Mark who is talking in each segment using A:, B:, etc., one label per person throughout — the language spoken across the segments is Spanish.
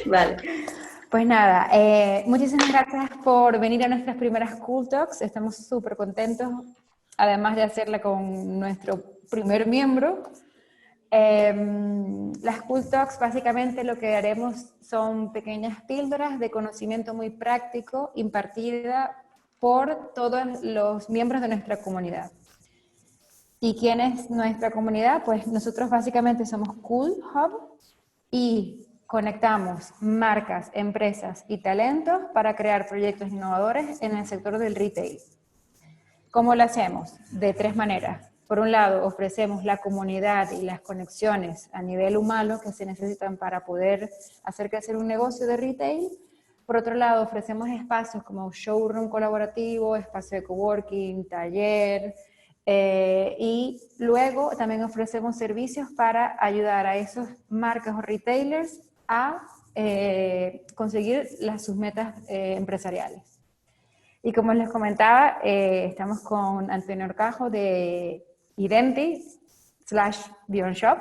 A: Vale. Pues nada, muchísimas gracias por venir a nuestras primeras Cool Talks. Estamos súper contentos, además de hacerla con nuestro primer miembro. Las Cool Talks básicamente lo que haremos son pequeñas píldoras de conocimiento muy práctico impartida por todos los miembros de nuestra comunidad. ¿Y quién es nuestra comunidad? Pues nosotros básicamente somos Cool Hub y conectamos marcas, empresas y talentos para crear proyectos innovadores en el sector del retail. ¿Cómo lo hacemos? De tres maneras. Por un lado, ofrecemos la comunidad y las conexiones a nivel humano que se necesitan para poder hacer crecer un negocio de retail. Por otro lado, ofrecemos espacios como showroom colaborativo, espacio de coworking, taller, y luego también ofrecemos servicios para ayudar a esas marcas o retailers a conseguir sus metas empresariales. Y como les comentaba, estamos con Antonio Orcajo de Identi/Beyond Shop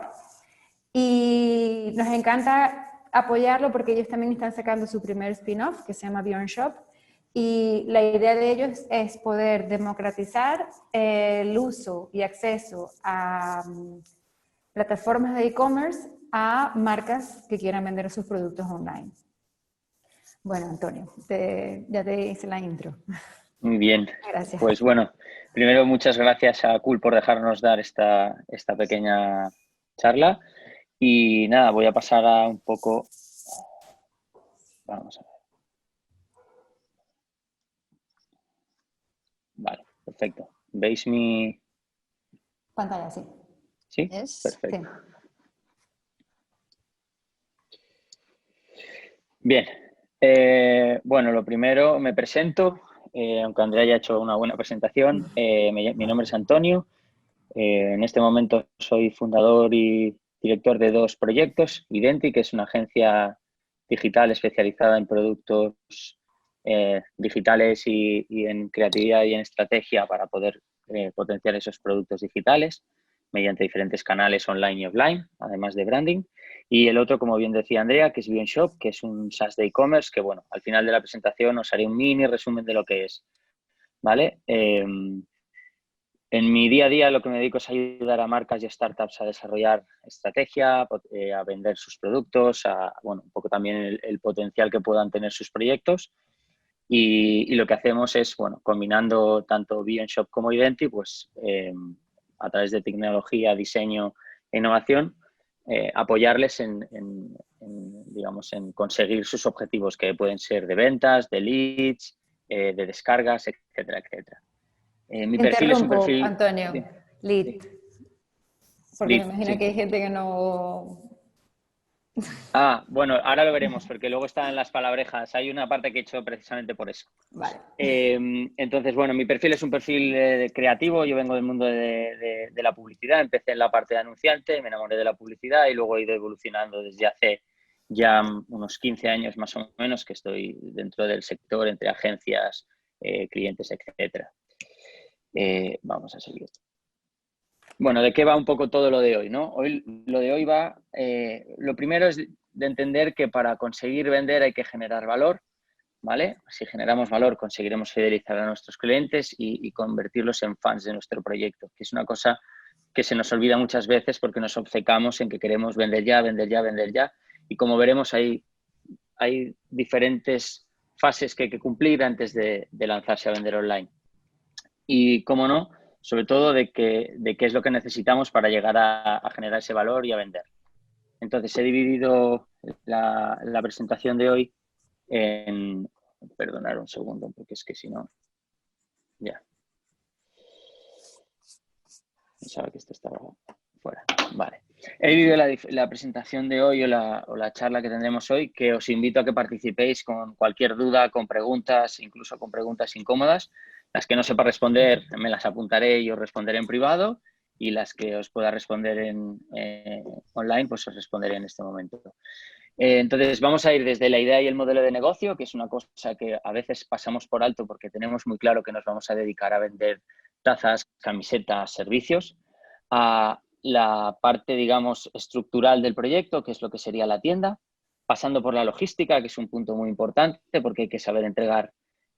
A: y nos encanta apoyarlo porque ellos también están sacando su primer spin-off que se llama Beyond Shop y la idea de ellos es poder democratizar el uso y acceso a plataformas de e-commerce a marcas que quieran vender sus productos online. Bueno, Antonio, ya te hice la intro.
B: Muy bien.
A: Gracias.
B: Pues bueno, primero muchas gracias a Cool por dejarnos dar esta pequeña charla. Y nada, voy a pasar a un poco... Vamos a ver. Vale, perfecto. ¿Veis mi...?
A: Pantalla, sí.
B: ¿Sí?
A: ¿Es?
B: Perfecto.
A: Sí.
B: Bien. Bueno, lo primero me presento, aunque Andrea ya ha hecho una buena presentación. Mi nombre es Antonio. En este momento soy fundador y director de dos proyectos. Identi, que es una agencia digital especializada en productos digitales y en creatividad y en estrategia para poder potenciar esos productos digitales mediante diferentes canales online y offline, además de branding. Y el otro, como bien decía Andrea, que es Beyond Shop, que es un SaaS de e-commerce, que bueno, al final de la presentación os haré un mini resumen de lo que es, ¿vale? En mi día a día lo que me dedico es ayudar a marcas y startups a desarrollar estrategia, a vender sus productos, bueno, un poco también el potencial que puedan tener sus proyectos. Y lo que hacemos es, bueno, combinando tanto Beyond Shop como Identi, pues a través de tecnología, diseño e innovación, apoyarles digamos, en conseguir sus objetivos, que pueden ser de ventas, de leads, de descargas, etcétera, etcétera. Mi perfil es un perfil...
A: Antonio,
B: Sí,
A: lead,
B: sí.
A: porque
B: Lead,
A: me imagino
B: sí.
A: que hay gente que no...
B: Ah, bueno, ahora lo veremos, porque luego están las palabrejas. Hay una parte que he hecho precisamente por eso.
A: Vale.
B: Entonces, bueno, mi perfil es un perfil creativo. Yo vengo del mundo de la publicidad. Empecé en la parte de anunciante, me enamoré de la publicidad y luego he ido evolucionando desde hace ya unos 15 años más o menos que estoy dentro del sector, entre agencias, clientes, etcétera. Vamos a seguir. Bueno, ¿de qué va un poco todo lo de hoy, no? Lo de hoy va, lo primero es de entender que para conseguir vender hay que generar valor, ¿vale? Si generamos valor conseguiremos fidelizar a nuestros clientes y convertirlos en fans de nuestro proyecto, que es una cosa que se nos olvida muchas veces porque nos obcecamos en que queremos vender ya, vender ya, vender ya. Y como veremos, hay diferentes fases que hay que cumplir antes de lanzarse a vender online. Y, cómo no, sobre todo de qué es lo que necesitamos para llegar a generar ese valor y a vender. Entonces, he dividido la presentación de hoy en... Perdonad un segundo, porque es que si no... Ya. Pensaba que esto estaba fuera. Vale. He dividido la presentación de hoy o la charla que tendremos hoy, que os invito a que participéis con cualquier duda, con preguntas, incluso con preguntas incómodas. Las que no sepa responder me las apuntaré y os responderé en privado, y las que os pueda responder online, pues os responderé en este momento. Entonces, vamos a ir desde la idea y el modelo de negocio, que es una cosa que a veces pasamos por alto porque tenemos muy claro que nos vamos a dedicar a vender tazas, camisetas, servicios, a la parte, digamos, estructural del proyecto, que es lo que sería la tienda, pasando por la logística, que es un punto muy importante porque hay que saber entregar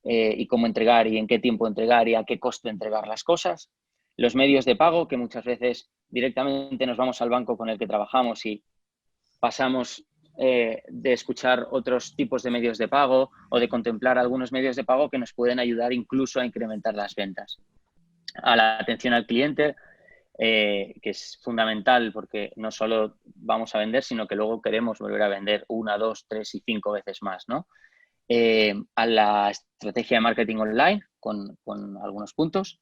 B: y cómo entregar y en qué tiempo entregar y a qué coste entregar las cosas. Los medios de pago, que muchas veces directamente nos vamos al banco con el que trabajamos y pasamos de escuchar otros tipos de medios de pago o de contemplar algunos medios de pago que nos pueden ayudar incluso a incrementar las ventas. A la atención al cliente, que es fundamental porque no solo vamos a vender, sino que luego queremos volver a vender 1, 2, 3 y 5 veces más, ¿no? A la estrategia de marketing online con algunos puntos.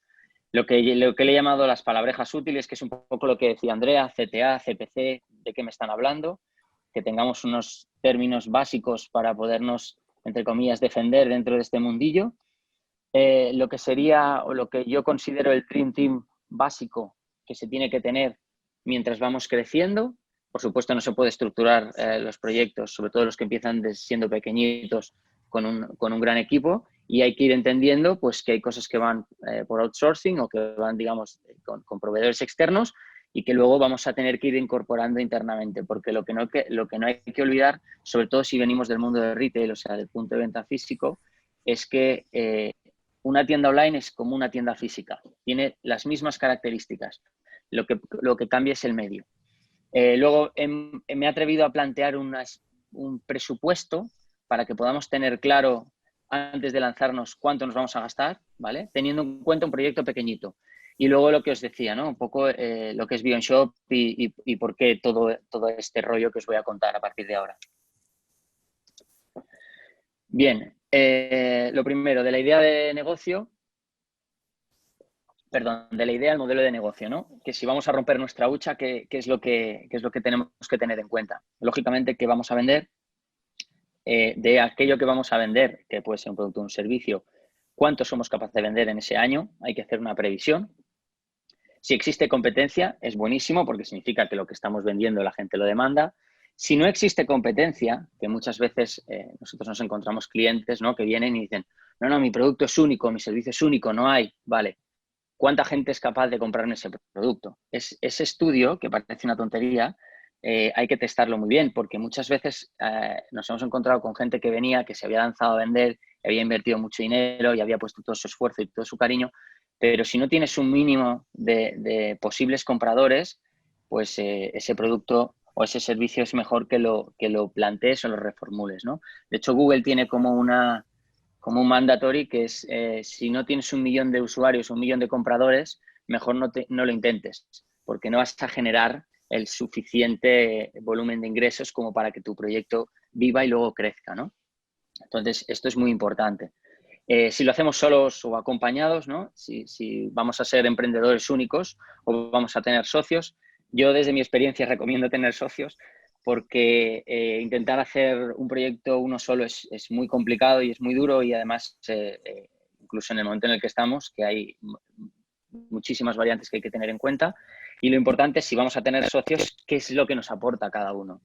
B: Lo que le he llamado las palabrejas útiles, que es un poco lo que decía Andrea, CTA, CPC, de qué me están hablando, que tengamos unos términos básicos para podernos, entre comillas, defender dentro de este mundillo. Lo que sería o lo que yo considero el Dream Team básico que se tiene que tener mientras vamos creciendo. Por supuesto, no se puede estructurar los proyectos, sobre todo los que empiezan siendo pequeñitos, con un gran equipo, y hay que ir entendiendo pues, que hay cosas que van por outsourcing o que van, digamos, con proveedores externos y que luego vamos a tener que ir incorporando internamente, porque lo que no hay que olvidar, sobre todo si venimos del mundo de retail, o sea, del punto de venta físico, es que una tienda online es como una tienda física, tiene las mismas características, lo que cambia es el medio. Luego me he atrevido a plantear un presupuesto para que podamos tener claro antes de lanzarnos cuánto nos vamos a gastar, ¿vale? Teniendo en cuenta un proyecto pequeñito. Y luego lo que os decía, ¿no? Un poco lo que es Beyond Shop y por qué todo este rollo que os voy a contar a partir de ahora. Bien, lo primero, de la idea de negocio, de la idea al modelo de negocio, ¿no? Que si vamos a romper nuestra hucha, ¿qué es lo que tenemos que tener en cuenta? Lógicamente, ¿qué vamos a vender? De aquello que vamos a vender, que puede ser un producto o un servicio, ¿cuánto somos capaces de vender en ese año? Hay que hacer una previsión. Si existe competencia, es buenísimo porque significa que lo que estamos vendiendo la gente lo demanda. Si no existe competencia, que muchas veces nosotros nos encontramos clientes, ¿no? Que vienen y dicen, no, mi producto es único, mi servicio es único, no hay, vale. ¿Cuánta gente es capaz de comprarme ese producto? Ese estudio, que parece una tontería, hay que testarlo muy bien, porque muchas veces nos hemos encontrado con gente que venía, que se había lanzado a vender, había invertido mucho dinero y había puesto todo su esfuerzo y todo su cariño, pero si no tienes un mínimo de posibles compradores, pues ese producto o ese servicio es mejor que lo plantees o lo reformules, ¿no? De hecho, Google tiene como un mandatory que es si no tienes 1 millón de usuarios, 1 millón de compradores, mejor no lo intentes, porque no vas a generar el suficiente volumen de ingresos como para que tu proyecto viva y luego crezca, ¿no? Entonces, esto es muy importante. Si lo hacemos solos o acompañados, ¿no? Si vamos a ser emprendedores únicos o vamos a tener socios, yo desde mi experiencia recomiendo tener socios porque intentar hacer un proyecto uno solo es muy complicado y es muy duro y además incluso en el momento en el que estamos, que hay muchísimas variantes que hay que tener en cuenta y lo importante es si vamos a tener socios, qué es lo que nos aporta cada uno.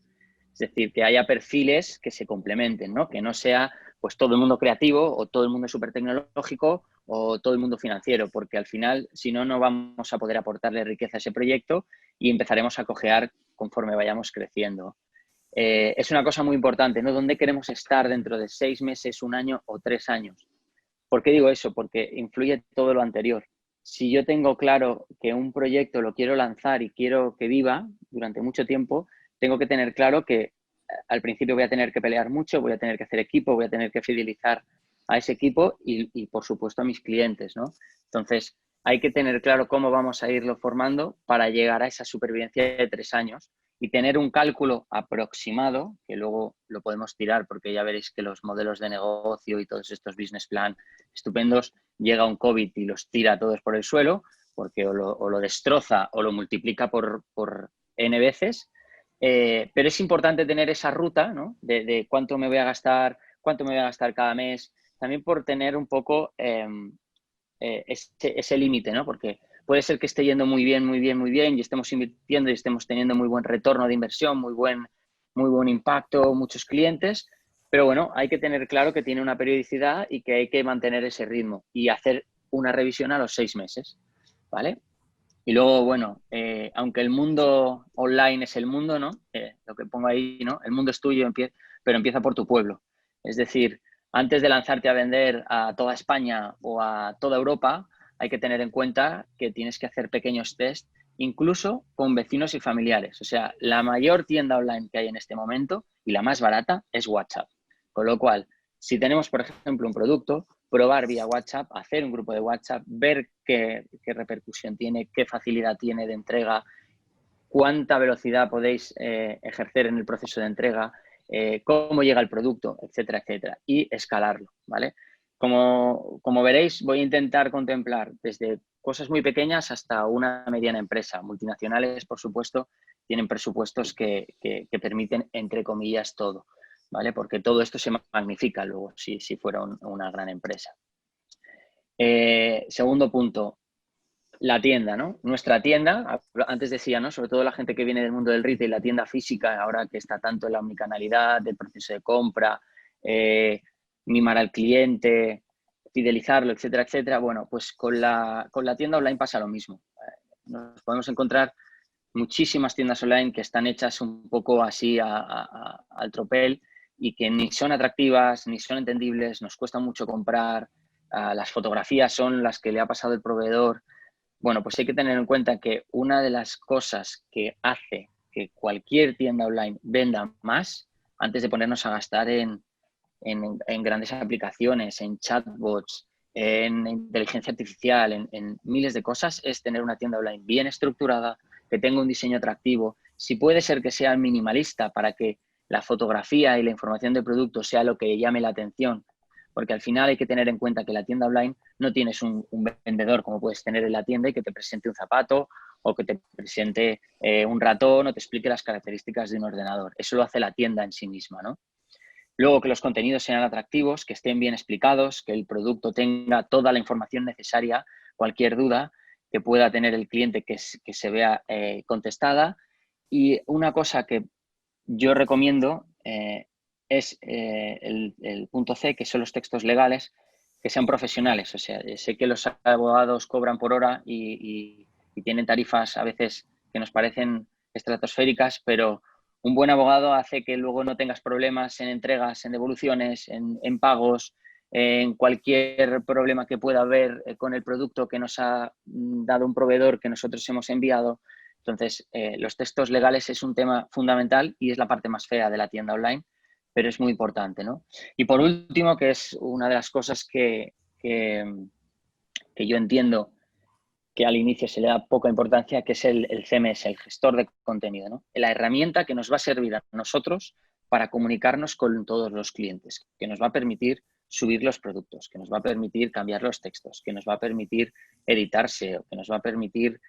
B: Es decir, que haya perfiles que se complementen, ¿no? Que no sea pues todo el mundo creativo o todo el mundo súper tecnológico o todo el mundo financiero, porque al final, si no, no vamos a poder aportarle riqueza a ese proyecto y empezaremos a cojear conforme vayamos creciendo. Es una cosa muy importante, ¿no? ¿Dónde queremos estar dentro de 6 meses, 1 año o 3 años? ¿Por qué digo eso? Porque influye todo lo anterior. Si yo tengo claro que un proyecto lo quiero lanzar y quiero que viva durante mucho tiempo, tengo que tener claro que al principio voy a tener que pelear mucho, voy a tener que hacer equipo, voy a tener que fidelizar a ese equipo y por supuesto a mis clientes, ¿no? Entonces, hay que tener claro cómo vamos a irlo formando para llegar a esa supervivencia de 3 años y tener un cálculo aproximado, que luego lo podemos tirar porque ya veréis que los modelos de negocio y todos estos business plan estupendos, llega un COVID y los tira todos por el suelo porque o lo destroza o lo multiplica por N veces. Pero es importante tener esa ruta, ¿no? De cuánto me voy a gastar cada mes, también por tener un poco ese límite, ¿no? Porque puede ser que esté yendo muy bien y estemos invirtiendo y estemos teniendo muy buen retorno de inversión, muy buen muy buen impacto, muchos clientes, pero bueno, hay que tener claro que tiene una periodicidad y que hay que mantener ese ritmo y hacer una revisión a los 6 meses, ¿vale? Y luego, bueno, aunque el mundo online es el mundo, ¿no? Lo que pongo ahí, ¿no? El mundo es tuyo, pero empieza por tu pueblo. Es decir, antes de lanzarte a vender a toda España o a toda Europa, hay que tener en cuenta que tienes que hacer pequeños test, incluso con vecinos y familiares. O sea, la mayor tienda online que hay en este momento y la más barata es WhatsApp. Con lo cual, si tenemos, por ejemplo, un producto, probar vía WhatsApp, hacer un grupo de WhatsApp, ver qué repercusión tiene, qué facilidad tiene de entrega, cuánta velocidad podéis ejercer en el proceso de entrega, cómo llega el producto, etcétera, etcétera, y escalarlo, ¿vale? Como veréis, voy a intentar contemplar desde cosas muy pequeñas hasta una mediana empresa. Multinacionales, por supuesto, tienen presupuestos que permiten, entre comillas, todo, ¿vale? Porque todo esto se magnifica luego si fuera una gran empresa. Segundo punto, la tienda, ¿no? Nuestra tienda, antes decía, ¿no? Sobre todo la gente que viene del mundo del retail, la tienda física, ahora que está tanto en la omnicanalidad, del proceso de compra, mimar al cliente, fidelizarlo, etcétera, etcétera. Bueno, pues con la tienda online pasa lo mismo. Nos podemos encontrar muchísimas tiendas online que están hechas un poco así al tropel y que ni son atractivas, ni son entendibles, nos cuesta mucho comprar, las fotografías son las que le ha pasado el proveedor. Bueno, pues hay que tener en cuenta que una de las cosas que hace que cualquier tienda online venda más, antes de ponernos a gastar en grandes aplicaciones, en chatbots, en inteligencia artificial, en miles de cosas, es tener una tienda online bien estructurada, que tenga un diseño atractivo. Si puede ser que sea minimalista para que la fotografía y la información del producto sea lo que llame la atención, porque al final hay que tener en cuenta que la tienda online no tienes un vendedor como puedes tener en la tienda y que te presente un zapato o que te presente un ratón o te explique las características de un ordenador. Eso lo hace la tienda en sí misma, ¿no? Luego, que los contenidos sean atractivos, que estén bien explicados, que el producto tenga toda la información necesaria, cualquier duda que pueda tener el cliente que se vea contestada. Y una cosa que yo recomiendo es el punto C, que son los textos legales, que sean profesionales. O sea, sé que los abogados cobran por hora y tienen tarifas a veces que nos parecen estratosféricas, pero un buen abogado hace que luego no tengas problemas en entregas, en devoluciones, en pagos, en cualquier problema que pueda haber con el producto que nos ha dado un proveedor que nosotros hemos enviado. Entonces, los textos legales es un tema fundamental y es la parte más fea de la tienda online, pero es muy importante, ¿no? Y por último, que es una de las cosas que yo entiendo que al inicio se le da poca importancia, que es el CMS, el gestor de contenido, ¿no? La herramienta que nos va a servir a nosotros para comunicarnos con todos los clientes, que nos va a permitir subir los productos, que nos va a permitir cambiar los textos, que nos va a permitir editar SEO, que nos va a permitir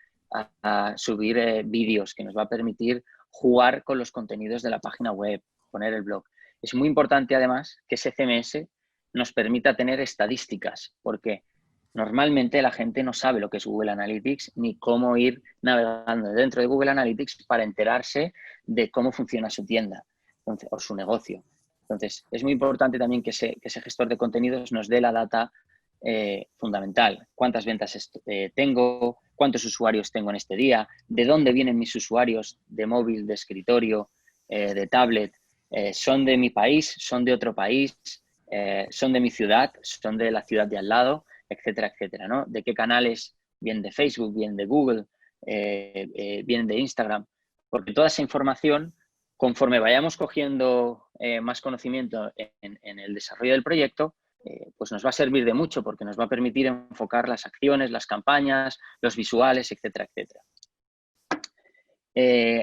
B: a subir vídeos, que nos va a permitir jugar con los contenidos de la página web, poner el blog. Es muy importante, además, que ese CMS nos permita tener estadísticas, porque normalmente la gente no sabe lo que es Google Analytics ni cómo ir navegando dentro de Google Analytics para enterarse de cómo funciona su tienda o su negocio. Entonces, es muy importante también que ese gestor de contenidos nos dé la data fundamental. ¿Cuántas ventas tengo? ¿Cuántos usuarios tengo en este día? ¿De dónde vienen mis usuarios de móvil, de escritorio, de tablet? ¿Son de mi país? ¿Son de otro país? ¿Son de mi ciudad? ¿Son de la ciudad de al lado? Etcétera, etcétera, ¿no? ¿De qué canales? Bien de Facebook, bien de Google, bien de Instagram. Porque toda esa información, conforme vayamos cogiendo más conocimiento en el desarrollo del proyecto, pues nos va a servir de mucho porque nos va a permitir enfocar las acciones, las campañas, los visuales, etcétera, etcétera.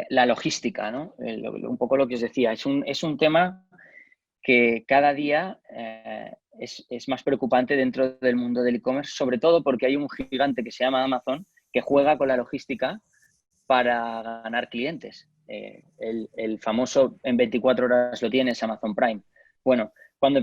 B: La logística, ¿no? Un poco lo que os decía, es un tema que cada día es más preocupante dentro del mundo del e-commerce, sobre todo porque hay un gigante que se llama Amazon que juega con la logística para ganar clientes. El famoso en 24 horas lo tienes, Amazon Prime. Bueno, cuando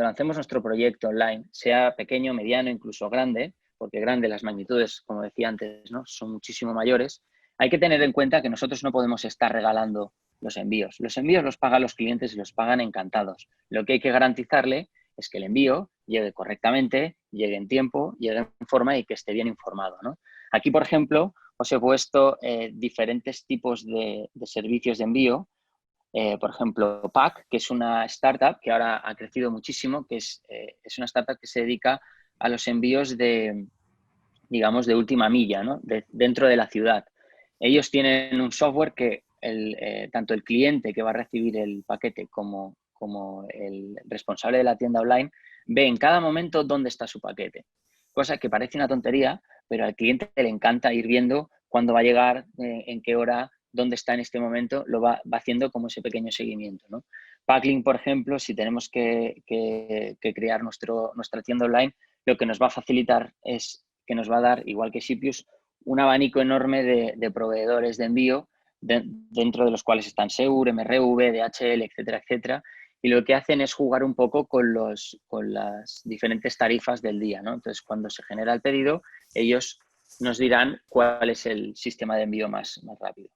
B: lancemos nuestro proyecto online, sea pequeño, mediano, incluso grande, porque grande las magnitudes, como decía antes, ¿no? Son muchísimo mayores, hay que tener en cuenta que nosotros no podemos estar regalando los envíos. Los envíos los pagan los clientes y los pagan encantados. Lo que hay que garantizarle es que el envío llegue correctamente, llegue en tiempo, llegue en forma y que esté bien informado, ¿no? Aquí, por ejemplo, os he puesto diferentes tipos de servicios de envío. Por ejemplo, Pack, que es una startup que ahora ha crecido muchísimo, que es una startup que se dedica a los envíos de, digamos, de última milla, ¿no? Dentro de la ciudad. Ellos tienen un software que tanto el cliente que va a recibir el paquete como el responsable de la tienda online ve en cada momento dónde está su paquete. Cosa que parece una tontería, pero al cliente le encanta ir viendo cuándo va a llegar, en qué hora, dónde está en este momento, lo va haciendo como ese pequeño seguimiento, ¿no? Packlink, por ejemplo, si tenemos que crear nuestra tienda online, lo que nos va a facilitar es que nos va a dar, igual que Shipius, un abanico enorme de proveedores de envío, dentro de los cuales están Seur, MRV, DHL, etcétera, etcétera. Y lo que hacen es jugar un poco con las diferentes tarifas del día, ¿no? Entonces, cuando se genera el pedido, ellos nos dirán cuál es el sistema de envío más rápido.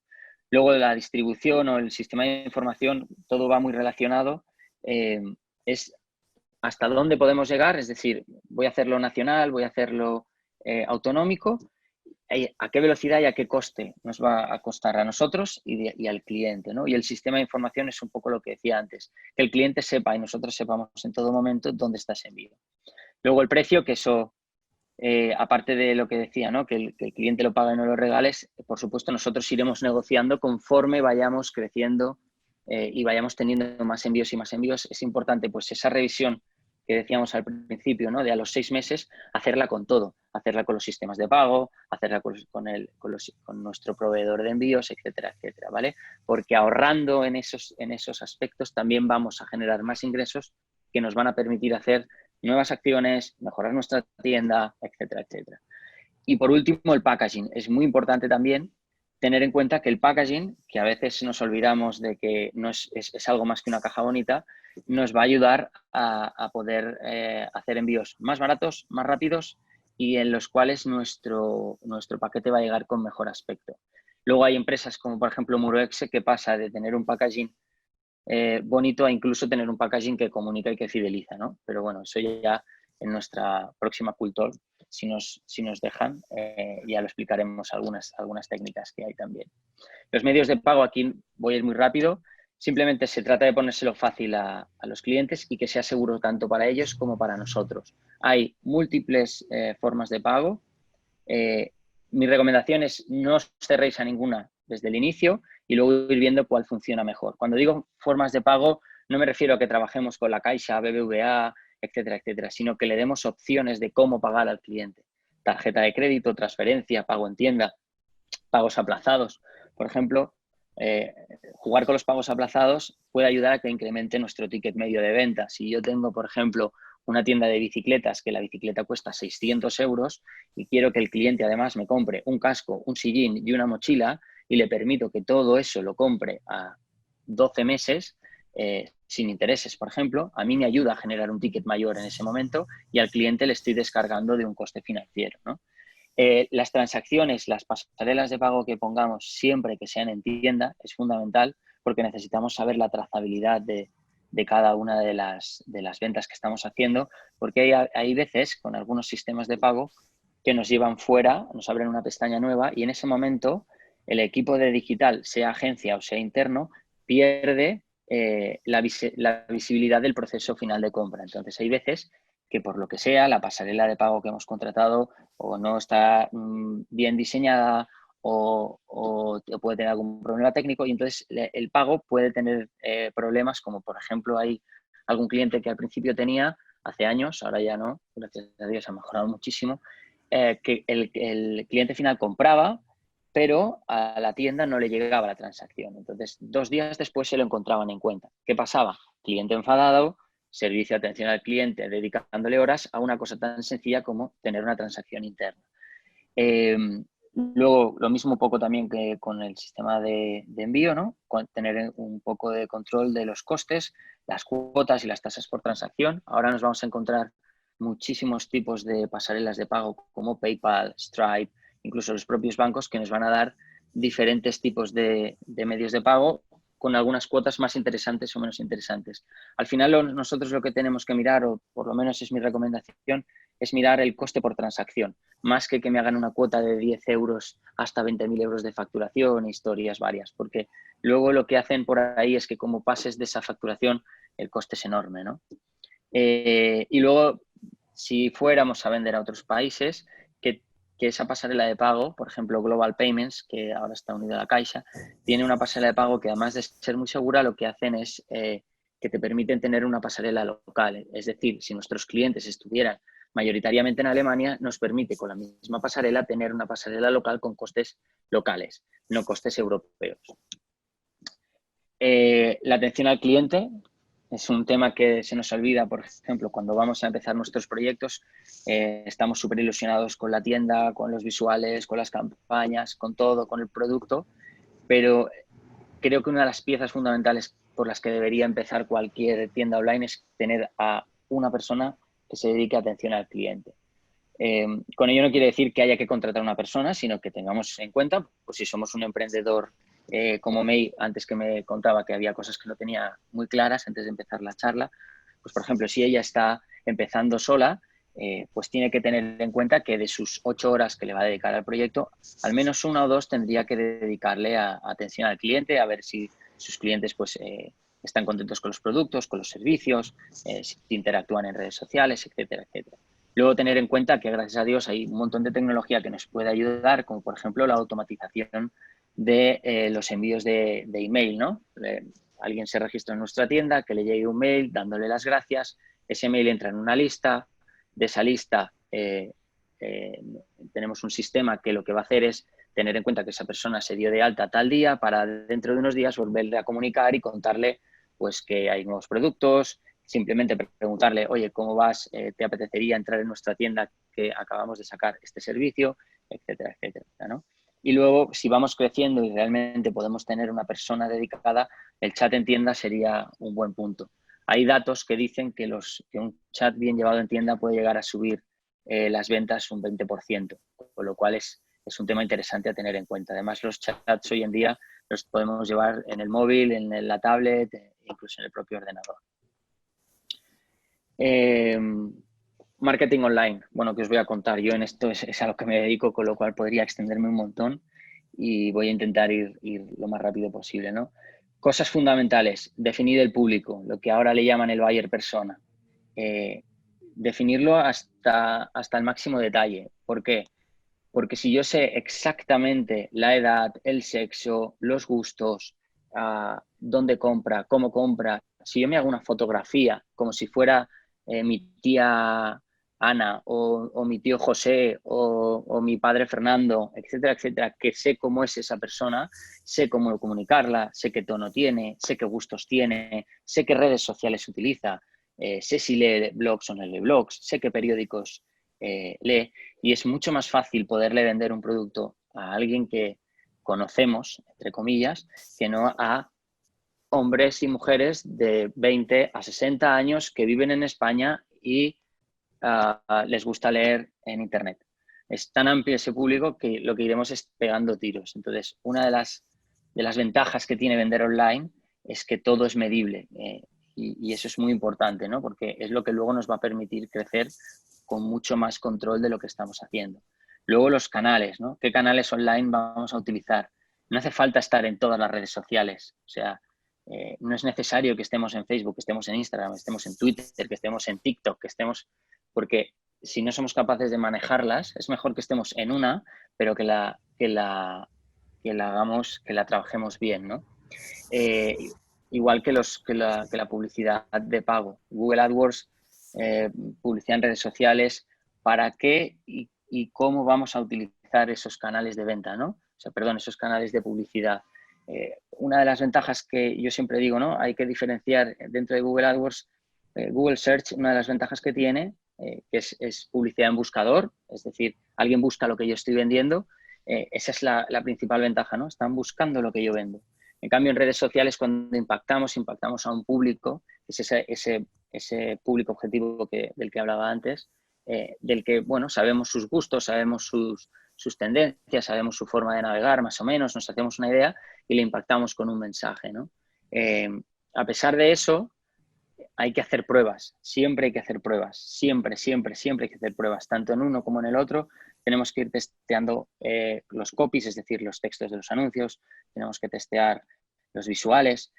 B: Luego, la distribución o el sistema de información, todo va muy relacionado. Es hasta dónde podemos llegar, es decir, voy a hacerlo nacional, voy a hacerlo autonómico, a qué velocidad y a qué coste nos va a costar a nosotros y al cliente, ¿no? Y el sistema de información es un poco lo que decía antes, que el cliente sepa y nosotros sepamos en todo momento dónde está ese envío. Luego el precio, que eso, aparte de lo que decía, ¿no? Que el cliente lo pague y no lo regales, por supuesto nosotros iremos negociando conforme vayamos creciendo y vayamos teniendo más envíos y más envíos. Es importante pues esa revisión que decíamos al principio, ¿no? De a los 6 meses, hacerla con todo, hacerla con los sistemas de pago, hacerla con nuestro proveedor de envíos, etcétera, etcétera, ¿vale? Porque ahorrando en esos aspectos también vamos a generar más ingresos que nos van a permitir hacer nuevas acciones, mejorar nuestra tienda, etcétera, etcétera. Y por último, el packaging. Es muy importante también tener en cuenta que el packaging, que a veces nos olvidamos de que no es algo más que una caja bonita, nos va a ayudar a poder hacer envíos más baratos, más rápidos y en los cuales nuestro paquete va a llegar con mejor aspecto. Luego hay empresas como por ejemplo Muroexe que pasa de tener un packaging bonito a incluso tener un packaging que comunica y que fideliza, ¿no? Pero bueno, eso ya en nuestra próxima Cultor, si nos dejan, ya lo explicaremos algunas técnicas que hay también. Los medios de pago, aquí voy a ir muy rápido, simplemente se trata de ponérselo fácil a los clientes y que sea seguro tanto para ellos como para nosotros. Hay múltiples formas de pago. Mi recomendación es no os cerréis a ninguna desde el inicio y luego ir viendo cuál funciona mejor. Cuando digo formas de pago, no me refiero a que trabajemos con la Caixa, BBVA, etcétera, etcétera, sino que le demos opciones de cómo pagar al cliente. Tarjeta de crédito, transferencia, pago en tienda, pagos aplazados. Por ejemplo, jugar con los pagos aplazados puede ayudar a que incremente nuestro ticket medio de venta. Si yo tengo, por ejemplo, una tienda de bicicletas que la bicicleta cuesta 600 euros y quiero que el cliente además me compre un casco, un sillín y una mochila y le permito que todo eso lo compre a 12 meses sin intereses, por ejemplo, a mí me ayuda a generar un ticket mayor en ese momento y al cliente le estoy descargando de un coste financiero, ¿no? Las transacciones, las pasarelas de pago que pongamos siempre que sean en tienda es fundamental porque necesitamos saber la trazabilidad de cada una de las ventas que estamos haciendo, porque hay veces con algunos sistemas de pago que nos llevan fuera, nos abren una pestaña nueva y en ese momento el equipo de digital, sea agencia o sea interno, pierde la visibilidad del proceso final de compra. Entonces hay veces que por lo que sea, la pasarela de pago que hemos contratado o no está bien diseñada o puede tener algún problema técnico y entonces el pago puede tener problemas como por ejemplo hay algún cliente que al principio tenía hace años, ahora ya no, gracias a Dios ha mejorado muchísimo, que el cliente final compraba pero a la tienda no le llegaba la transacción. Entonces, 2 días después se lo encontraban en cuenta. ¿Qué pasaba? Cliente enfadado, servicio de atención al cliente dedicándole horas a una cosa tan sencilla como tener una transacción interna. Luego, lo mismo un poco también que con el sistema de envío, ¿no? Tener un poco de control de los costes, las cuotas y las tasas por transacción. Ahora nos vamos a encontrar muchísimos tipos de pasarelas de pago como PayPal, Stripe, incluso los propios bancos que nos van a dar diferentes tipos de medios de pago con algunas cuotas más interesantes o menos interesantes. Al final nosotros lo que tenemos que mirar, o por lo menos es mi recomendación, es mirar el coste por transacción, más que me hagan una cuota de 10 euros hasta 20.000 euros de facturación, historias varias, porque luego lo que hacen por ahí es que como pases de esa facturación, el coste es enorme, ¿no? Y luego, si fuéramos a vender a otros países, que esa pasarela de pago, por ejemplo, Global Payments, que ahora está unida a la Caixa, tiene una pasarela de pago que además de ser muy segura, lo que hacen es que te permiten tener una pasarela local. Es decir, si nuestros clientes estuvieran mayoritariamente en Alemania, nos permite con la misma pasarela tener una pasarela local con costes locales, no costes europeos. La atención al cliente es un tema que se nos olvida, por ejemplo, cuando vamos a empezar nuestros proyectos, estamos súper ilusionados con la tienda, con los visuales, con las campañas, con todo, con el producto, pero creo que una de las piezas fundamentales por las que debería empezar cualquier tienda online es tener a una persona que se dedique a atención al cliente. Con ello no quiere decir que haya que contratar a una persona, sino que tengamos en cuenta, pues si somos un emprendedor como May, antes que me contaba que había cosas que no tenía muy claras antes de empezar la charla, pues por ejemplo, si ella está empezando sola, pues tiene que tener en cuenta que de sus 8 horas que le va a dedicar al proyecto, al menos 1 o 2 tendría que dedicarle a atención al cliente, a ver si sus clientes pues están contentos con los productos, con los servicios, si interactúan en redes sociales, etcétera, etcétera. Luego tener en cuenta que gracias a Dios hay un montón de tecnología que nos puede ayudar, como por ejemplo la automatización de los envíos de email, ¿no? Alguien se registra en nuestra tienda, que le llegue un mail dándole las gracias, ese mail entra en una lista, de esa lista tenemos un sistema que lo que va a hacer es tener en cuenta que esa persona se dio de alta tal día para dentro de unos días volverle a comunicar y contarle pues que hay nuevos productos, simplemente preguntarle, oye, ¿cómo vas? ¿Te apetecería entrar en nuestra tienda que acabamos de sacar este servicio? Etcétera, etcétera, ¿no? Y luego, si vamos creciendo y realmente podemos tener una persona dedicada, el chat en tienda sería un buen punto. Hay datos que dicen que un chat bien llevado en tienda puede llegar a subir las ventas un 20%, con lo cual es un tema interesante a tener en cuenta. Además, los chats hoy en día los podemos llevar en el móvil, en la tablet, incluso en el propio ordenador. Marketing online, bueno, que os voy a contar. Yo en esto es a lo que me dedico, con lo cual podría extenderme un montón y voy a intentar ir lo más rápido posible, ¿no? Cosas fundamentales, definir el público, lo que ahora le llaman el buyer persona. Definirlo hasta el máximo detalle. ¿Por qué? Porque si yo sé exactamente la edad, el sexo, los gustos, dónde compra, cómo compra, si yo me hago una fotografía como si fuera mi tía Ana o mi tío José o mi padre Fernando, etcétera, etcétera, que sé cómo es esa persona, sé cómo comunicarla, sé qué tono tiene, sé qué gustos tiene, sé qué redes sociales utiliza, sé si lee blogs o no lee blogs, sé qué periódicos lee, y es mucho más fácil poderle vender un producto a alguien que conocemos, entre comillas, que no a hombres y mujeres de 20 a 60 años que viven en España y les gusta leer en Internet. Es tan amplio ese público que lo que iremos es pegando tiros. Entonces, una de las ventajas que tiene vender online es que todo es medible y eso es muy importante, ¿no? Porque es lo que luego nos va a permitir crecer con mucho más control de lo que estamos haciendo. Luego los canales, ¿no? ¿Qué canales online vamos a utilizar? No hace falta estar en todas las redes sociales. O sea, no es necesario que estemos en Facebook, que estemos en Instagram, que estemos en Twitter, que estemos en TikTok, que estemos... Porque si no somos capaces de manejarlas, es mejor que estemos en una, pero que la hagamos, que la trabajemos bien, ¿no? Igual que la publicidad de pago. Google AdWords, publicidad en redes sociales, ¿para qué y cómo vamos a utilizar esos canales de venta, ¿no? O sea, perdón, esos canales de publicidad. Una de las ventajas que yo siempre digo, ¿no? Hay que diferenciar dentro de Google AdWords, Google Search, una de las ventajas que tiene, que es publicidad en buscador, es decir, alguien busca lo que yo estoy vendiendo, esa es la principal ventaja, ¿no? Están buscando lo que yo vendo. En cambio, en redes sociales, cuando impactamos a un público, es ese público objetivo del que hablaba antes, del que, bueno, sabemos sus gustos, sabemos sus tendencias, sabemos su forma de navegar, más o menos, nos hacemos una idea y le impactamos con un mensaje, ¿no? A pesar de eso, hay que hacer pruebas, siempre hay que hacer pruebas, siempre hay que hacer pruebas, tanto en uno como en el otro. Tenemos que ir testeando los copies, es decir, los textos de los anuncios, tenemos que testear los visuales,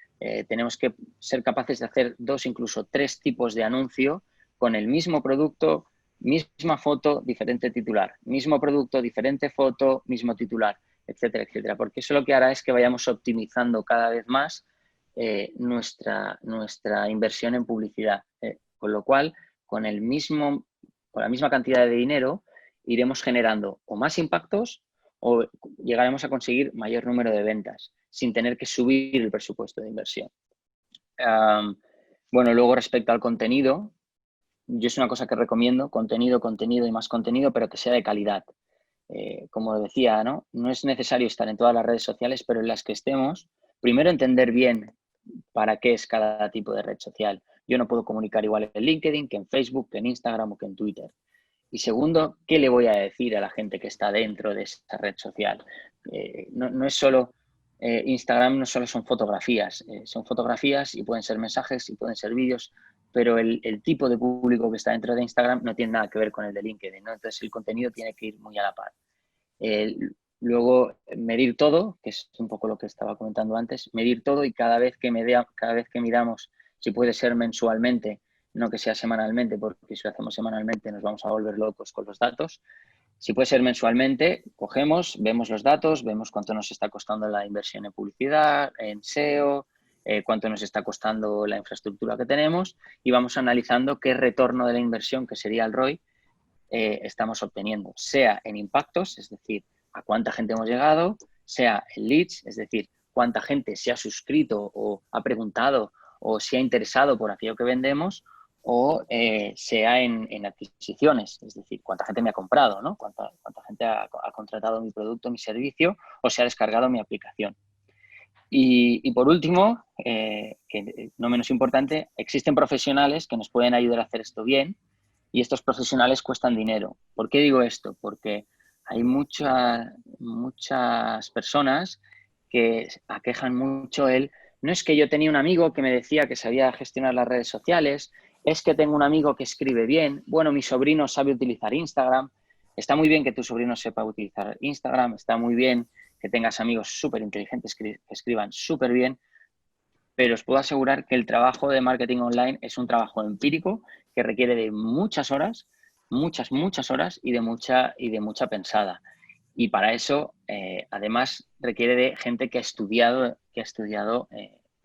B: tenemos que ser capaces de hacer 2, incluso 3 tipos de anuncio con el mismo producto, misma foto, diferente titular, mismo producto, diferente foto, mismo titular, etcétera, etcétera, porque eso lo que hará es que vayamos optimizando cada vez más nuestra inversión en publicidad. Con lo cual, con la misma cantidad de dinero, iremos generando o más impactos o llegaremos a conseguir mayor número de ventas sin tener que subir el presupuesto de inversión. Bueno, luego respecto al contenido, yo es una cosa que recomiendo, contenido y más contenido, pero que sea de calidad. Como decía, ¿no? No es necesario estar en todas las redes sociales, pero en las que estemos, primero entender bien para qué es cada tipo de red social. Yo no puedo comunicar igual en LinkedIn que en Facebook, que en Instagram o que en Twitter. Y segundo, ¿qué le voy a decir a la gente que está dentro de esa red social? No es solo, Instagram no solo son fotografías y pueden ser mensajes y pueden ser vídeos, pero el tipo de público que está dentro de Instagram no tiene nada que ver con el de LinkedIn, ¿no? Entonces el contenido tiene que ir muy a la par. Luego, medir todo, que es un poco lo que estaba comentando antes, medir todo y cada vez que midamos, si puede ser mensualmente, no que sea semanalmente, porque si lo hacemos semanalmente nos vamos a volver locos con los datos. Si puede ser mensualmente, cogemos, vemos los datos, vemos cuánto nos está costando la inversión en publicidad, en SEO, cuánto nos está costando la infraestructura que tenemos y vamos analizando qué retorno de la inversión, que sería el ROI, estamos obteniendo, sea en impactos, es decir, a cuánta gente hemos llegado, sea en leads, es decir, cuánta gente se ha suscrito o ha preguntado o se ha interesado por aquello que vendemos, o sea en adquisiciones, es decir, cuánta gente me ha comprado, ¿no? Cuánta gente ha contratado mi producto, mi servicio o se ha descargado mi aplicación. Y por último, que no menos importante, existen profesionales que nos pueden ayudar a hacer esto bien y estos profesionales cuestan dinero. ¿Por qué digo esto? Porque hay muchas personas que aquejan mucho no es que yo tenía un amigo que me decía que sabía gestionar las redes sociales, es que tengo un amigo que escribe bien, bueno, mi sobrino sabe utilizar Instagram, está muy bien que tu sobrino sepa utilizar Instagram, está muy bien que tengas amigos súper inteligentes que escriban súper bien, pero os puedo asegurar que el trabajo de marketing online es un trabajo empírico que requiere de muchas horas, muchas horas y de mucha pensada. Y para eso, además, requiere de gente que ha estudiado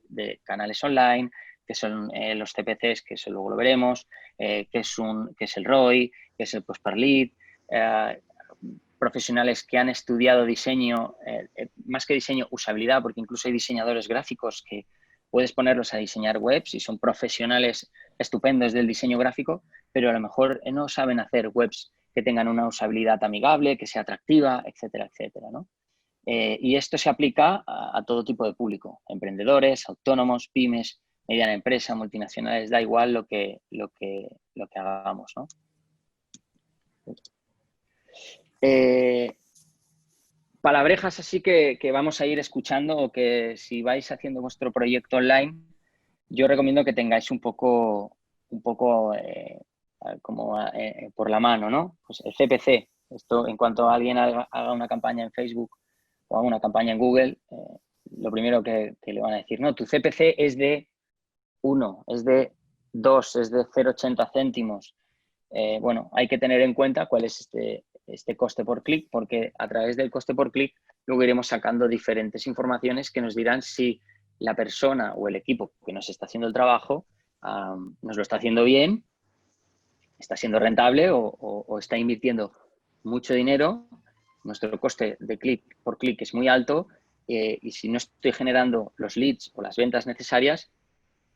B: de canales online, que son los CPCs, que eso luego lo veremos, que es el ROI, que es el cost per lead, profesionales que han estudiado diseño, más que diseño, usabilidad, porque incluso hay diseñadores gráficos que puedes ponerlos a diseñar webs y son profesionales estupendos del diseño gráfico, pero a lo mejor no saben hacer webs que tengan una usabilidad amigable, que sea atractiva, etcétera, etcétera, ¿no? Y esto se aplica a todo tipo de público, emprendedores, autónomos, pymes, mediana empresa, multinacionales, da igual lo que hagamos, ¿no? Palabrejas así que vamos a ir escuchando o que si vais haciendo vuestro proyecto online, yo recomiendo que tengáis un poco por la mano, ¿no? Pues el CPC, esto en cuanto alguien haga una campaña en Facebook o haga una campaña en Google, lo primero que le van a decir, no, tu CPC es de 1, es de 2, es de 0,80 céntimos. Bueno, hay que tener en cuenta cuál es este coste por clic, porque a través del coste por clic luego iremos sacando diferentes informaciones que nos dirán si la persona o el equipo que nos está haciendo el trabajo nos lo está haciendo bien, está siendo rentable o está invirtiendo mucho dinero. Nuestro coste de clic por clic es muy alto y si no estoy generando los leads o las ventas necesarias,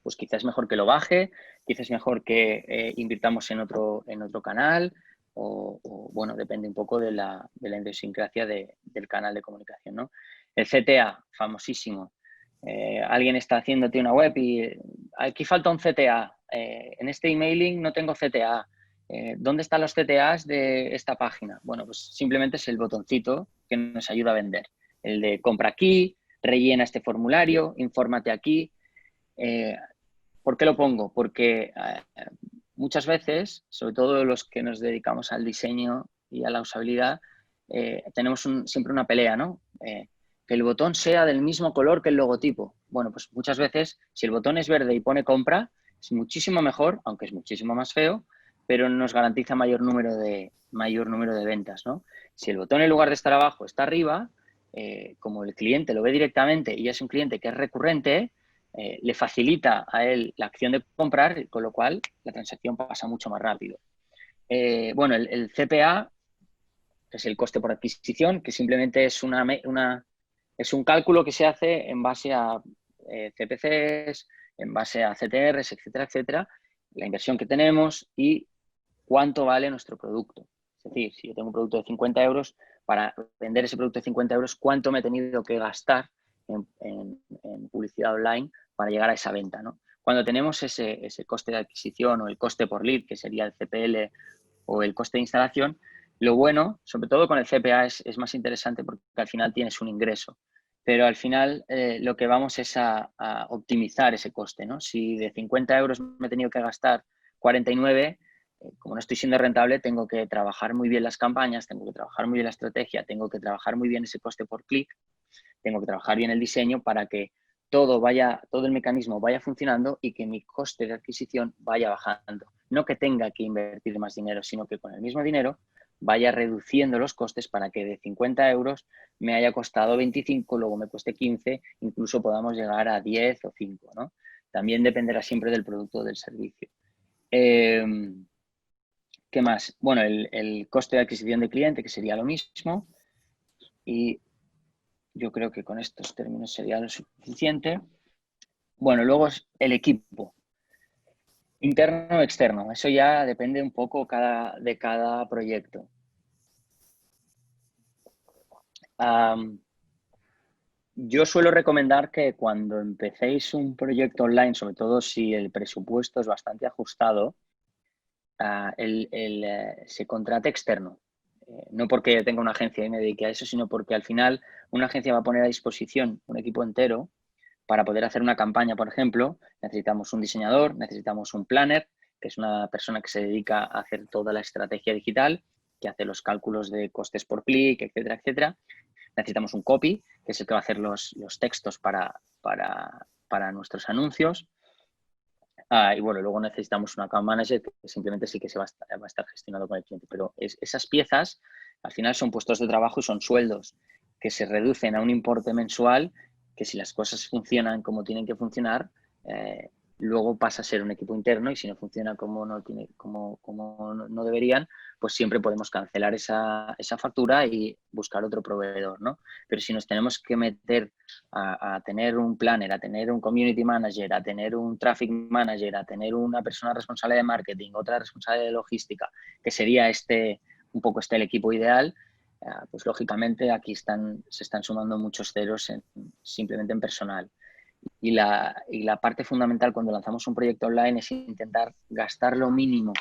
B: pues quizás es mejor que lo baje, quizás es mejor que invirtamos en otro canal o, bueno, depende un poco de la idiosincrasia del canal de comunicación, ¿no? El CTA, famosísimo. Alguien está haciéndote una web y aquí falta un CTA. En este emailing no tengo CTA. ¿Dónde están los CTAs de esta página? Bueno, pues simplemente es el botoncito que nos ayuda a vender. El de compra aquí, rellena este formulario, infórmate aquí. ¿Por qué lo pongo? Porque muchas veces, sobre todo los que nos dedicamos al diseño y a la usabilidad, tenemos siempre una pelea, ¿no? Que el botón sea del mismo color que el logotipo. Bueno, pues muchas veces, si el botón es verde y pone compra, es muchísimo mejor, aunque es muchísimo más feo, pero nos garantiza mayor número de ventas, ¿no? Si el botón, en lugar de estar abajo, está arriba, como el cliente lo ve directamente y es un cliente que es recurrente, le facilita a él la acción de comprar, con lo cual la transacción pasa mucho más rápido. Bueno, el CPA es el coste por adquisición, que simplemente es es un cálculo que se hace en base a CPCs, en base a CTRs, etcétera, etcétera, la inversión que tenemos y cuánto vale nuestro producto. Es decir, si yo tengo un producto de 50 euros, para vender ese producto de 50 euros, ¿cuánto me he tenido que gastar en publicidad online para llegar a esa venta, ¿no? Cuando tenemos ese coste de adquisición o el coste por lead, que sería el CPL o el coste de instalación, lo bueno, sobre todo con el CPA, es más interesante porque al final tienes un ingreso. Pero al final lo que vamos es a optimizar ese coste, ¿no? Si de 50 euros me he tenido que gastar 49, como no estoy siendo rentable, tengo que trabajar muy bien las campañas, tengo que trabajar muy bien la estrategia, tengo que trabajar muy bien ese coste por clic, tengo que trabajar bien el diseño para que todo el mecanismo vaya funcionando y que mi coste de adquisición vaya bajando. No que tenga que invertir más dinero, sino que con el mismo dinero vaya reduciendo los costes para que de 50 euros me haya costado 25, luego me cueste 15, incluso podamos llegar a 10 o 5, ¿no? También dependerá siempre del producto o del servicio. ¿Qué más? Bueno, el coste de adquisición de cliente, que sería lo mismo. Y yo creo que con estos términos sería lo suficiente. Bueno, luego es el equipo. Interno o externo. Eso ya depende un poco de cada proyecto. Yo suelo recomendar que cuando empecéis un proyecto online, sobre todo si el presupuesto es bastante ajustado, se contrate externo. No porque tenga una agencia y me dedique a eso, sino porque al final una agencia va a poner a disposición un equipo entero para poder hacer una campaña, por ejemplo. Necesitamos un diseñador, necesitamos un planner, que es una persona que se dedica a hacer toda la estrategia digital, que hace los cálculos de costes por clic, etcétera, etcétera. Necesitamos un copy, que es el que va a hacer los textos para nuestros anuncios. Y bueno, luego necesitamos un account manager que simplemente sí que va a estar gestionado con el cliente. Pero esas piezas al final son puestos de trabajo y son sueldos que se reducen a un importe mensual que si las cosas funcionan como tienen que funcionar, luego pasa a ser un equipo interno y si no funciona como no deberían, pues siempre podemos cancelar esa factura y buscar otro proveedor, ¿no? Pero si nos tenemos que meter a tener un planner, a tener un community manager, a tener un traffic manager, a tener una persona responsable de marketing, otra responsable de logística, que sería un poco el equipo ideal, pues lógicamente aquí se están sumando muchos ceros simplemente en personal. Y la parte fundamental cuando lanzamos un proyecto online es intentar gastar lo mínimo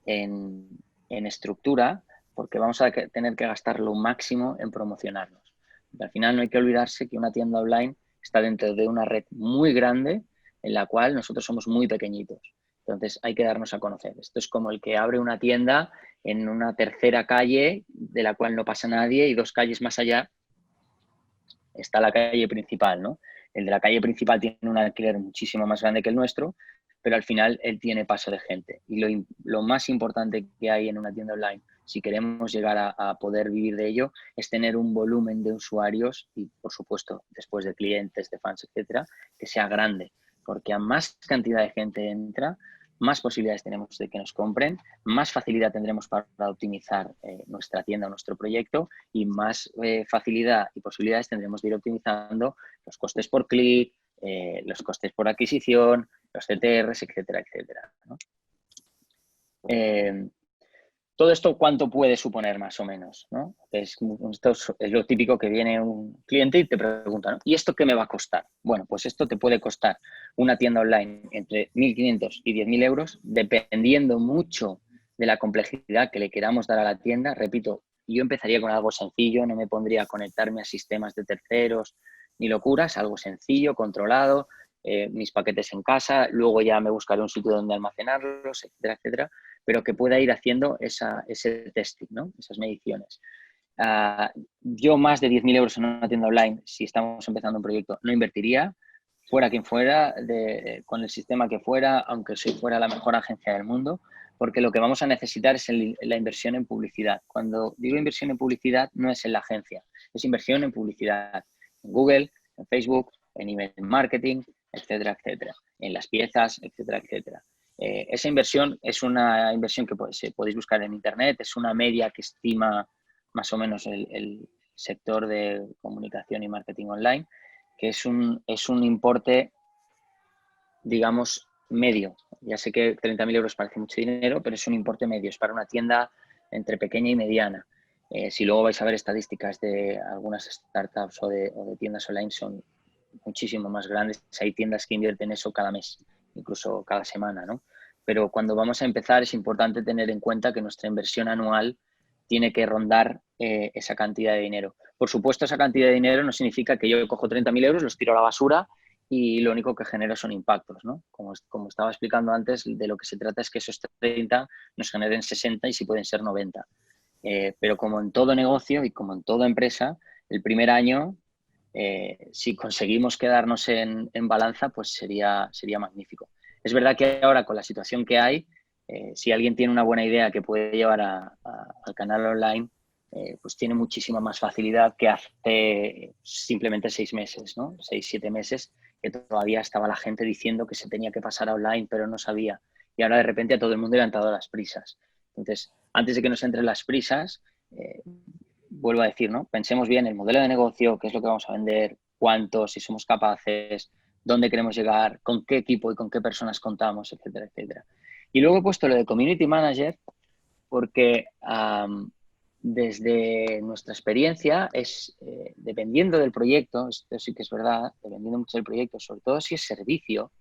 B: en estructura, porque vamos a tener que gastar lo máximo en promocionarnos. Porque al final no hay que olvidarse que una tienda online está dentro de una red muy grande en la cual nosotros somos muy pequeñitos. Entonces hay que darnos a conocer. Esto es como el que abre una tienda en una tercera calle de la cual no pasa nadie y 2 calles más allá está la calle principal, ¿no? El de la calle principal tiene un alquiler muchísimo más grande que el nuestro, pero al final él tiene paso de gente. Y lo más importante que hay en una tienda online, si queremos llegar a poder vivir de ello, es tener un volumen de usuarios y, por supuesto, después de clientes, de fans, etcétera, que sea grande. Porque a más cantidad de gente entra, más posibilidades tenemos de que nos compren, más facilidad tendremos para optimizar nuestra tienda o nuestro proyecto y más facilidad y posibilidades tendremos de ir optimizando los costes por clic, los costes por adquisición, los CTRs, etcétera, etcétera, ¿no? Todo esto, ¿cuánto puede suponer más o menos? ¿No? Esto es lo típico que viene un cliente y te pregunta, ¿no? ¿Y esto qué me va a costar? Bueno, pues esto te puede costar una tienda online entre 1.500 y 10.000 euros, dependiendo mucho de la complejidad que le queramos dar a la tienda. Repito, yo empezaría con algo sencillo, no me pondría a conectarme a sistemas de terceros ni locuras, algo sencillo, controlado, mis paquetes en casa, luego ya me buscaré un sitio donde almacenarlos, etcétera, etcétera, pero que pueda ir haciendo ese testing, ¿no? Esas mediciones. Yo más de 10.000 euros en una tienda online, si estamos empezando un proyecto, no invertiría, fuera quien fuera, con el sistema que fuera, aunque si fuera la mejor agencia del mundo, porque lo que vamos a necesitar es la inversión en publicidad. Cuando digo inversión en publicidad, no es en la agencia, es inversión en publicidad, en Google, en Facebook, en email marketing, etcétera, etcétera, en las piezas, etcétera, etcétera. Esa inversión es una inversión que podéis buscar en Internet, es una media que estima más o menos el sector de comunicación y marketing online, que es un importe, digamos, medio. Ya sé que 30.000 euros parece mucho dinero, pero es un importe medio, es para una tienda entre pequeña y mediana. Si luego vais a ver estadísticas de algunas startups o de tiendas online, son muchísimo más grandes. Hay tiendas que invierten eso cada mes, incluso cada semana, ¿no? Pero cuando vamos a empezar es importante tener en cuenta que nuestra inversión anual tiene que rondar esa cantidad de dinero. Por supuesto, esa cantidad de dinero no significa que yo cojo 30.000 euros, los tiro a la basura y lo único que genero son impactos, ¿no? Como estaba explicando antes, de lo que se trata es que esos 30 nos generen 60 y si pueden ser 90. Pero como en todo negocio y como en toda empresa, el primer año, si conseguimos quedarnos en balanza, pues sería magnífico. Es verdad que ahora con la situación que hay, si alguien tiene una buena idea que puede llevar al canal online, pues tiene muchísima más facilidad que hace simplemente 6 meses, ¿no? 6, 7 meses, que todavía estaba la gente diciendo que se tenía que pasar a online, pero no sabía. Y ahora de repente a todo el mundo le han dado las prisas. Entonces, antes de que nos entren las prisas, vuelvo a decir, ¿no? Pensemos bien el modelo de negocio, qué es lo que vamos a vender, cuánto, si somos capaces, dónde queremos llegar, con qué equipo y con qué personas contamos, etcétera, etcétera. Y luego he puesto lo de Community Manager porque desde nuestra experiencia dependiendo del proyecto, esto sí que es verdad, dependiendo mucho del proyecto, sobre todo si es servicio,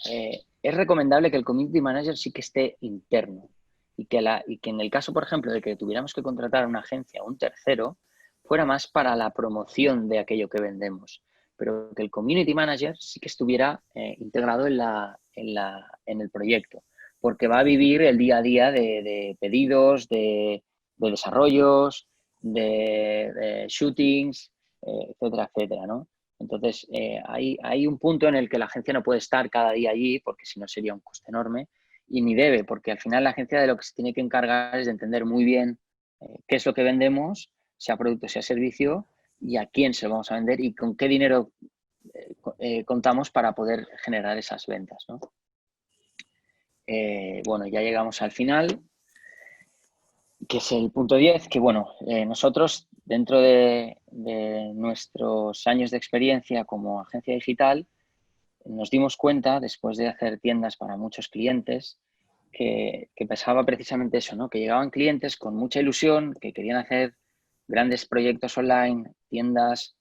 B: es recomendable que el Community Manager sí que esté interno y que en el caso, por ejemplo, de que tuviéramos que contratar a una agencia o un tercero, fuera más para la promoción de aquello que vendemos, pero que el Community Manager sí que estuviera integrado en el proyecto, porque va a vivir el día a día de pedidos, de desarrollos, de shootings, etcétera, etcétera, ¿no? Entonces, hay un punto en el que la agencia no puede estar cada día allí, porque si no sería un coste enorme, y ni debe, porque al final la agencia de lo que se tiene que encargar es de entender muy bien qué es lo que vendemos, sea producto, sea servicio, y a quién se lo vamos a vender y con qué dinero contamos para poder generar esas ventas, ¿no? Bueno, ya llegamos al final, que es el punto 10, que bueno, nosotros dentro de nuestros años de experiencia como agencia digital, nos dimos cuenta, después de hacer tiendas para muchos clientes, que pasaba precisamente eso, ¿no? Que llegaban clientes con mucha ilusión, que querían hacer grandes proyectos online, tiendas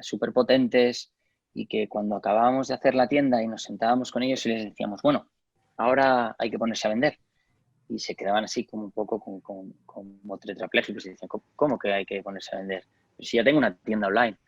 B: súper potentes, y que cuando acabábamos de hacer la tienda y nos sentábamos con ellos y les decíamos, bueno, ahora hay que ponerse a vender. Y se quedaban así como un poco como tetraplégicos y decían, ¿cómo que hay que ponerse a vender? Pero si ya tengo una tienda online.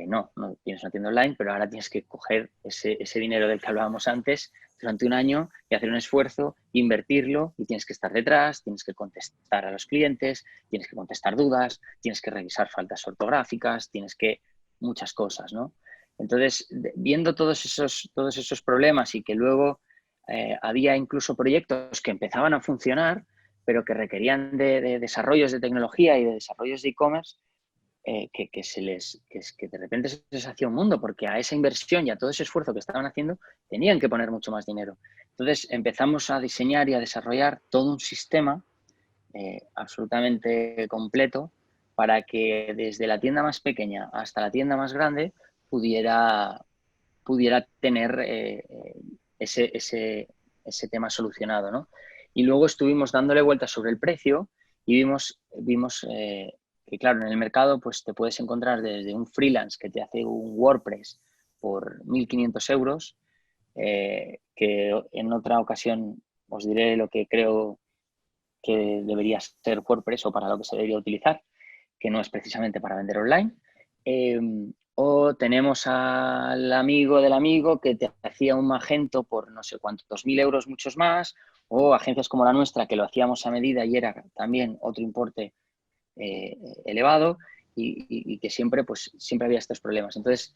B: No tienes una tienda online, pero ahora tienes que coger ese dinero del que hablábamos antes durante un año y hacer un esfuerzo, invertirlo y tienes que estar detrás, tienes que contestar a los clientes, tienes que contestar dudas, tienes que revisar faltas ortográficas, tienes que muchas cosas, ¿no? Entonces, viendo todos esos problemas y que luego había incluso proyectos que empezaban a funcionar, pero que requerían de desarrollos de tecnología y de desarrollos de e-commerce, que de repente se les hacía un mundo, porque a esa inversión y a todo ese esfuerzo que estaban haciendo tenían que poner mucho más dinero. Entonces empezamos a diseñar y a desarrollar todo un sistema absolutamente completo para que desde la tienda más pequeña hasta la tienda más grande pudiera tener ese tema solucionado, ¿no? Y luego estuvimos dándole vueltas sobre el precio y vimos que, claro, en el mercado pues te puedes encontrar desde un freelance que te hace un WordPress por 1.500 euros, que en otra ocasión os diré lo que creo que debería ser WordPress o para lo que se debería utilizar, que no es precisamente para vender online, O tenemos al amigo del amigo que te hacía un Magento por no sé cuántos mil euros, muchos más, o agencias como la nuestra que lo hacíamos a medida y era también otro importe elevado y que siempre, pues, siempre había estos problemas. Entonces,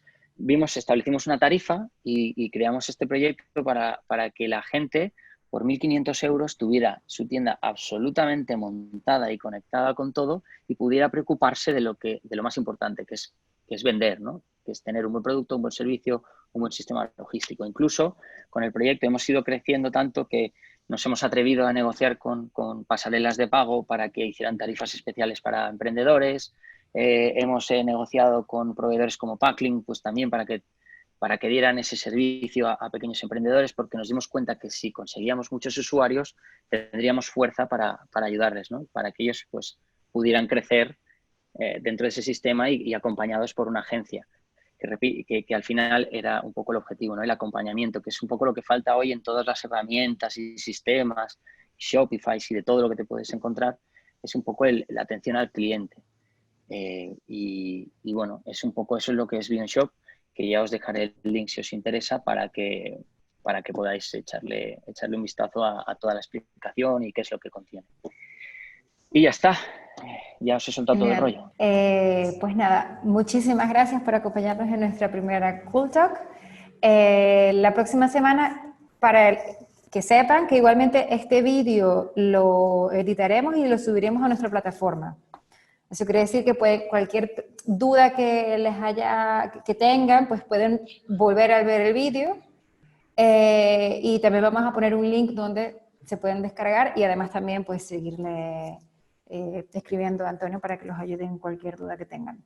B: establecimos una tarifa y creamos este proyecto para que la gente por 1.500 euros tuviera su tienda absolutamente montada y conectada con todo y pudiera preocuparse de lo más importante, que es vender, ¿no? Que es tener un buen producto, un buen servicio, un buen sistema logístico. Incluso con el proyecto hemos ido creciendo tanto que nos hemos atrevido a negociar con pasarelas de pago para que hicieran tarifas especiales para emprendedores. Hemos negociado con proveedores como Packlink, pues también para que dieran ese servicio a pequeños emprendedores, porque nos dimos cuenta que si conseguíamos muchos usuarios, tendríamos fuerza para ayudarles, ¿no? Para que ellos, pues, pudieran crecer dentro de ese sistema y acompañados por una agencia. Que al final era un poco el objetivo, ¿no? El acompañamiento, que es un poco lo que falta hoy en todas las herramientas y sistemas, Shopify y de todo lo que te puedes encontrar, es un poco la atención al cliente. Y bueno, es un poco eso es lo que es BeyondShop, que ya os dejaré el link si os interesa para que podáis echarle un vistazo a toda la explicación y qué es lo que contiene. Y ya está, ya os he soltado todo el rollo.
A: Pues nada, muchísimas gracias por acompañarnos en nuestra primera Cool Talk. La próxima semana, que sepan que igualmente este vídeo lo editaremos y lo subiremos a nuestra plataforma. Eso quiere decir que cualquier duda que tengan, pues pueden volver a ver el vídeo. Y también vamos a poner un link donde se pueden descargar y además también pues seguirle escribiendo a Antonio para que los ayude en cualquier duda que tengan.